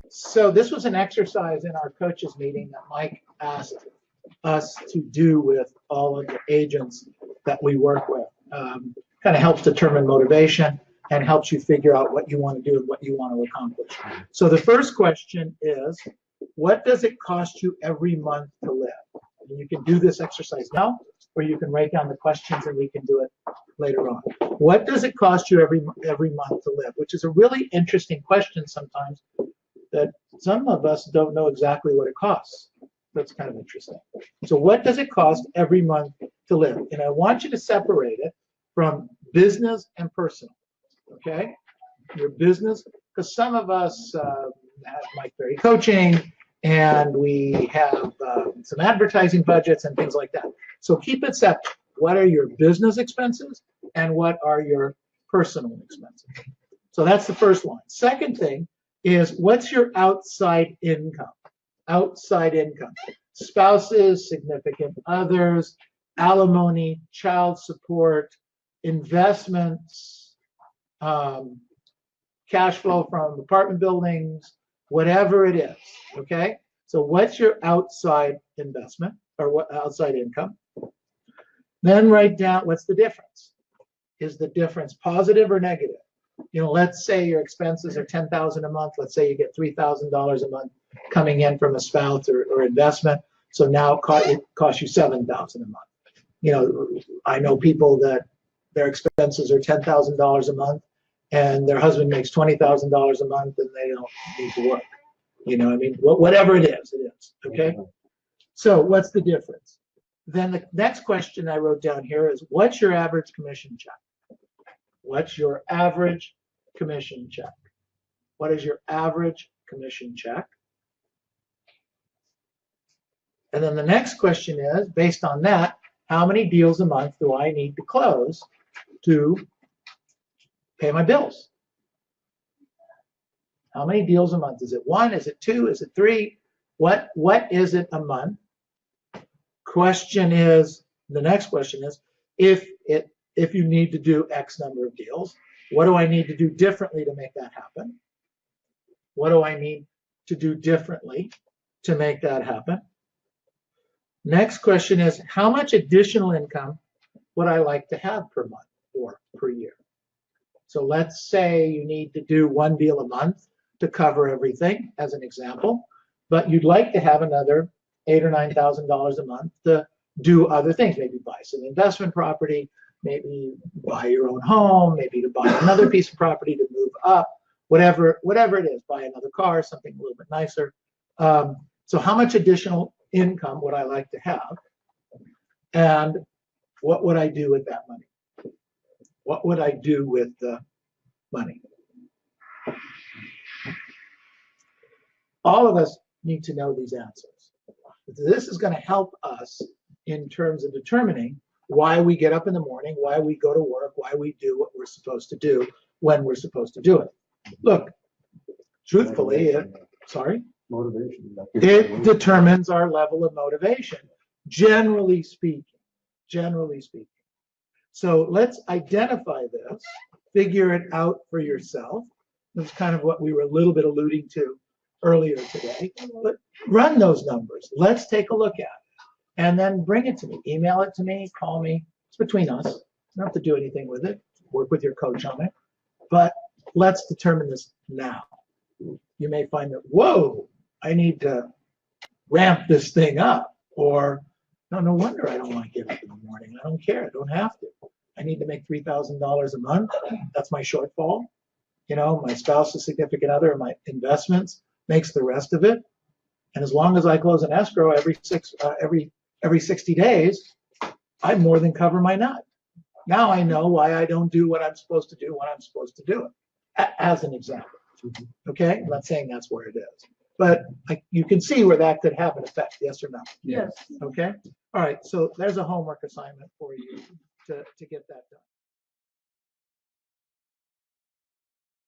So this was an exercise in our coaches meeting that Mike asked us to do with all of the agents that we work with. Kind of helps determine motivation and helps you figure out what you want to do and what you want to accomplish. So the first question is, what does it cost you every month to live? And you can do this exercise now, or you can write down the questions and we can do it later on. What does it cost you every month to live? Which is a really interesting question sometimes, that some of us don't know exactly what it costs. That's kind of interesting. So what does it cost every month to live? And I want you to separate it from business and personal, okay? Your business, because some of us have Mike Berry Coaching, and we have some advertising budgets and things like that. So keep it separate. What are your business expenses and what are your personal expenses? So that's the first one. Second thing is, what's your outside income? Outside income. Spouses, significant others, alimony, child support, investments, cash flow from apartment buildings, whatever it is, okay? So what's your outside investment or what outside income? Then write down what's the difference. Is the difference positive or negative? You know, let's say your expenses are $10,000 a month. Let's say you get $3,000 a month coming in from a spouse or investment. So now it costs you $7,000 a month. You know, I know people that their expenses are $10,000 a month and their husband makes $20,000 a month and they don't need to work. You know, I mean, whatever it is, okay? So what's the difference? Then the next question I wrote down here is, what's your average commission check? What's your average commission check? What is your average commission check? And then the next question is, based on that, how many deals a month do I need to close to pay my bills? How many deals a month? Is it 1? Is it 2? Is it 3? What is it a month? The next question is, if you need to do X number of deals, what do I need to do differently to make that happen? What do I need to do differently to make that happen? Next question is, how much additional income would I like to have per month or per year? So let's say you need to do 1 deal a month to cover everything, as an example, but you'd like to have another $8,000 or $9,000 a month to do other things, maybe buy some investment property, maybe buy your own home, maybe to buy another piece of property to move up, whatever it is, buy another car, something a little bit nicer. So how much additional income would I like to have? And what would I do with that money? What would I do with the money? All of us need to know these answers. This is going to help us in terms of determining why we get up in the morning, why we go to work, why we do what we're supposed to do when we're supposed to do it. Look, truthfully, motivation. It determines our level of motivation, generally speaking. So let's identify this, figure it out for yourself. That's kind of what we were a little bit alluding to earlier today. But run those numbers. Let's take a look at it. And then bring it to me. Email it to me, call me. It's between us. You don't have to do anything with it. Work with your coach on it. But let's determine this now. You may find that, whoa, I need to ramp this thing up. Or, no wonder I don't want to get up in the morning. I don't care. I don't have to. I need to make $3,000 a month. That's my shortfall. You know, my spouse, a significant other, and my investments makes the rest of it. And as long as I close an escrow every 60 days, I more than cover my nut. Now I know why I don't do what I'm supposed to do when I'm supposed to do it, as an example. Okay? I'm not saying that's where it is. But you can see where that could have an effect, yes or no? Yes. Okay? All right, so there's a homework assignment for you to get that done.